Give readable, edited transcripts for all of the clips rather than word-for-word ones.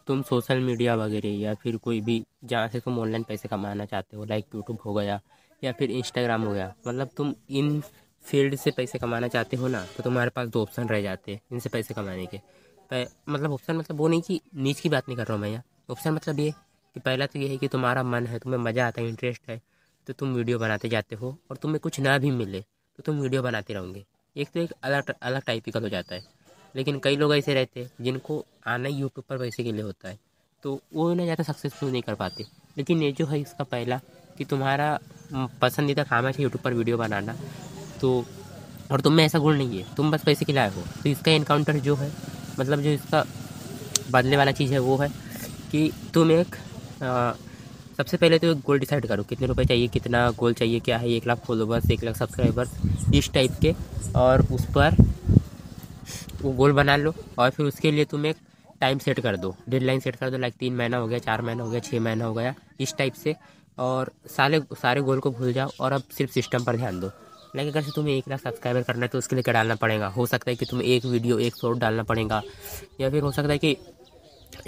तुम social media वगैरह या फिर कोई भी जहाँ से तुम ऑनलाइन पैसे कमाना चाहते हो, लाइक यूट्यूब हो गया या फिर इंस्टाग्राम हो गया, मतलब तुम इन फील्ड से पैसे कमाना चाहते हो ना, तो तुम्हारे पास दो ऑप्शन रह जाते हैं इनसे पैसे कमाने के। मतलब ऑप्शन मतलब वो नहीं कि नीच की बात नहीं कर रहा हूँ मैं यहाँ। ऑप्शन मतलब ये कि पहला तो ये है कि तुम्हारा मन है, तुम्हें मज़ा आता है, इंटरेस्ट है, तो तुम वीडियो बनाते जाते हो, और तुम्हें कुछ ना भी मिले तो तुम वीडियो बनाते रहोगे। एक तो एक अलग अलग टाइपिकल हो जाता है। लेकिन कई लोग ऐसे रहते हैं जिनको आना ही यूट्यूब पर पैसे के लिए होता है, तो वो इन्हें ज़्यादा सक्सेसफुल नहीं कर पाते। लेकिन ये जो है इसका पहला कि तुम्हारा पसंदीदा काम है यूट्यूब पर वीडियो बनाना, तो और तुम में ऐसा गुण नहीं है, तुम बस पैसे के लाए हो, तो इसका इनकाउंटर जो है, मतलब जो इसका बदले वाला चीज़ है वो है कि तुम एक सबसे पहले तो एक गोल डिसाइड करो, कितने रुपए चाहिए, कितना गोल चाहिए, क्या है 1 लाख फॉलोवर्स, 1 लाख सब्सक्राइबर्स, इस टाइप के। और उस पर वो गोल बना लो, और फिर उसके लिए तुम एक टाइम सेट कर दो, डेडलाइन सेट कर दो, लाइक 3 महीना हो गया, 4 महीना हो गया, 6 महीना हो गया, इस टाइप से। और सारे सारे गोल को भूल जाओ और अब सिर्फ सिस्टम पर ध्यान दो। लाइक अगर से तुम्हें 1 लाख सब्सक्राइबर करना है तो उसके लिए क्या डालना पड़ेगा, हो सकता है कि तुम्हें एक वीडियो 1 शॉर्ट डालना पड़ेगा, या फिर हो सकता है कि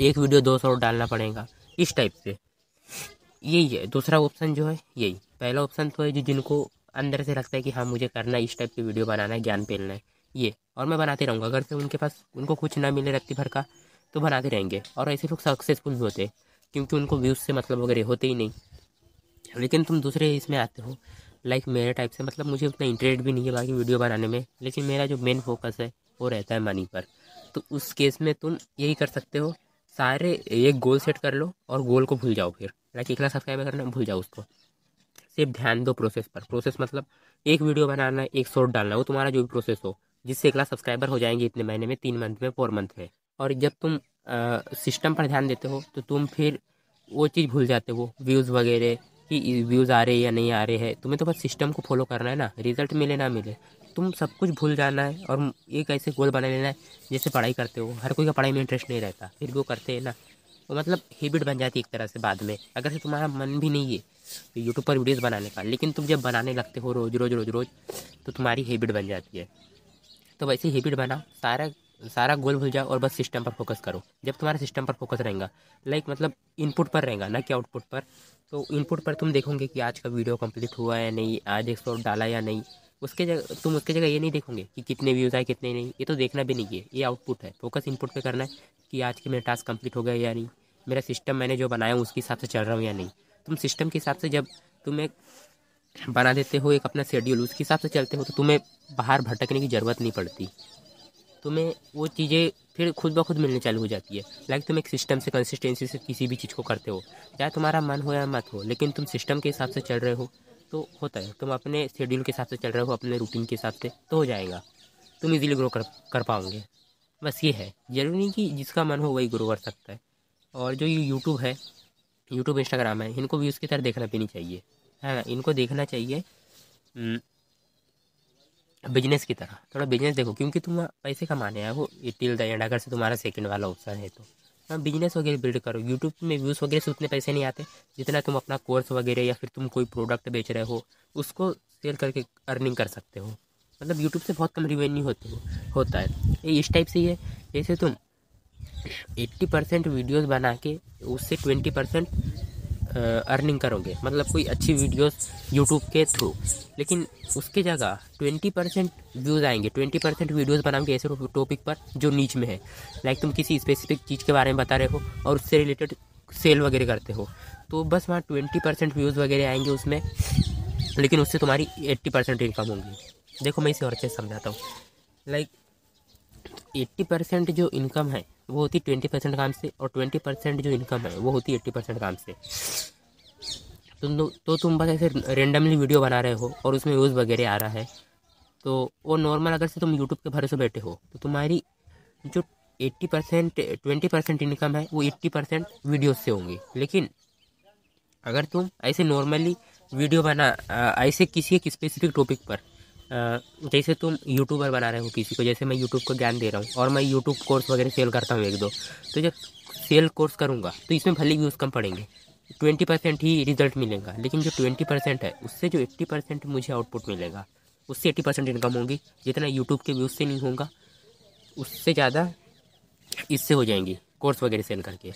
एक वीडियो 2 शॉर्ट डालना पड़ेगा, इस टाइप से। यही है दूसरा ऑप्शन जो है यही। पहला ऑप्शन तो है जो जिनको अंदर से लगता है कि हाँ मुझे करना है, इस टाइप की वीडियो बनाना है, ज्ञान फैलाना है, ये और मैं बनाते रहूँगा। अगर से उनके पास उनको कुछ ना मिले रत्ती भर का तो बनाते रहेंगे, और ऐसे लोग सक्सेसफुल भी होते हैं क्योंकि उनको व्यूज़ से मतलब वगैरह होते ही नहीं। लेकिन तुम दूसरे इसमें आते हो, लाइक मेरे टाइप से, मतलब मुझे उतना इंटरेस्ट भी नहीं है बाकी वीडियो बनाने में, लेकिन मेरा जो मेन फोकस है वो रहता है मनी पर। तो उस केस में तुम यही कर सकते हो, सारे एक गोल सेट कर लो और गोल को भूल जाओ। फिर लाइक 1 लाख सब्सक्राइबर करना, भूल जाओ उसको, सिर्फ ध्यान दो प्रोसेस पर। प्रोसेस मतलब एक वीडियो बनाना है, 1 शॉर्ट डालना है, वो तुम्हारा जो भी प्रोसेस हो, जिससे 1 लाख सब्सक्राइबर हो जाएंगे इतने महीने में, 3 मंथ में, 4 मंथ में। और जब तुम सिस्टम पर ध्यान देते हो तो तुम फिर वो चीज़ भूल जाते हो, व्यूज़ वगैरह, कि व्यूज़ आ रहे हैं या नहीं आ रहे हैं। तुम्हें तो बस सिस्टम को फॉलो करना है ना, रिजल्ट मिले ना मिले तुम सब कुछ भूल जाना है, और एक ऐसे गोल बना लेना है। जैसे पढ़ाई करते हो, हर कोई का पढ़ाई में इंटरेस्ट नहीं रहता, फिर भी वो करते हैं ना, वो मतलब हैबिट बन जाती है एक तरह से बाद में। अगर से तुम्हारा मन भी नहीं है तो यूट्यूब पर वीडियोज़ बनाने का, लेकिन तुम जब बनाने लगते हो रोज़ रोज़ रोज़ रोज़, तो तुम्हारी हैबिट बन जाती है। तो वैसे हैबिट बनाओ, सारा सारा गोल भूल जाओ और बस सिस्टम पर फोकस करो। जब तुम्हारा सिस्टम पर फोकस रहेगा, लाइक मतलब इनपुट पर रहेगा ना कि आउटपुट पर, तो इनपुट पर तुम देखोगे कि आज का वीडियो कंप्लीट हुआ है नहीं, आज 100 डाला या नहीं। उसके जगह तुम उसके जगह ये नहीं देखोगे कि कितने व्यूज़ आए कितने नहीं, ये तो देखना भी नहीं है, ये आउटपुट है। फोकस इनपुट पे करना है कि आज के मेरे टास्क कंप्लीट हो गए या नहीं, मेरा सिस्टम मैंने जो बनाया उसके हिसाब से चल रहा हूँ या नहीं। तुम सिस्टम के हिसाब से जब तुम एक बना देते हो, एक अपना शेड्यूल, उसके हिसाब से चलते हो, तो तुम्हें बाहर भटकने की ज़रूरत नहीं पड़ती। तुम्हें वो चीज़ें फिर खुद ब खुद मिलने चालू हो जाती है। लाइक तुम एक सिस्टम से, कंसिस्टेंसी से किसी भी चीज़ को करते हो, चाहे तुम्हारा मन हो या मत हो, लेकिन तुम सिस्टम के हिसाब से चल रहे हो तो होता है। तुम अपने शेड्यूल के हिसाब से चल रहे हो, अपने रूटीन के हिसाब से, तो हो जाएगा, तुम इजीली ग्रो कर पाओगे। बस ये है, ज़रूरी नहीं कि जिसका मन हो वही ग्रो कर सकता है। और जो ये यूट्यूब है, यूट्यूब इंस्टाग्राम है, इनको भी उसकी तरह देखना भी नहीं चाहिए, है ना। इनको देखना चाहिए बिजनेस की तरह, थोड़ा बिजनेस देखो, क्योंकि तुम पैसे कमाने हैं वो टिल द एंड। अगर से तुम्हारा सेकंड वाला ऑप्शन है तो हाँ बिजनेस वगैरह बिल्ड करो। यूट्यूब में व्यूज़ वगैरह से उतने पैसे नहीं आते जितना तुम अपना कोर्स वगैरह या फिर तुम कोई प्रोडक्ट बेच रहे हो उसको सेल करके अर्निंग कर सकते हो। मतलब यूट्यूब से बहुत कम रिवेन्यू होता है। ये इस टाइप से ही है, जैसे तुम 80% वीडियोज़ बना के उससे 20% अर्निंग करोगे, मतलब कोई अच्छी वीडियोस यूट्यूब के थ्रू। लेकिन उसके जगह 20% व्यूज़ आएंगे, 20% वीडियोस बनाओगे ऐसे टॉपिक पर जो नीच में है। लाइक तुम किसी स्पेसिफिक चीज़ के बारे में बता रहे हो और उससे रिलेटेड सेल वगैरह करते हो, तो बस वहाँ 20% व्यूज़ वगैरह आएंगे उसमें, लेकिन उससे तुम्हारी 80% इनकम होगी। देखो मैं इसे और अच्छे से समझाता हूँ। लाइक 80% जो इनकम है वो होती है 20% काम से, और 20% जो इनकम है वो होती है 80% काम से। तुम बस ऐसे रेंडमली वीडियो बना रहे हो और उसमें व्यूज़ वगैरह आ रहा है, तो वो नॉर्मल। अगर से तुम यूट्यूब के भरोसे बैठे हो तो तुम्हारी जो 80% 20% इनकम है वो 80% वीडियोस से होंगी। लेकिन अगर तुम ऐसे नॉर्मली वीडियो ऐसे किसी एक स्पेसिफिक टॉपिक पर, जैसे तुम यूट्यूबर बना रहे हो किसी को, जैसे मैं यूट्यूब को ज्ञान दे रहा हूँ और मैं यूट्यूब कोर्स वगैरह सेल करता हूँ 1-2, तो जब सेल कोर्स करूँगा तो इसमें भले व्यूज़ कम पड़ेंगे, 20% ही रिजल्ट मिलेगा, लेकिन जो 20% है उससे जो 80% मुझे आउटपुट मिलेगा, उससे 80% इनकम होगी। जितना यूट्यूब के व्यूज़ से नहीं होगा उससे ज़्यादा इससे हो जाएंगी। कोर्स वगैरह सेल करके।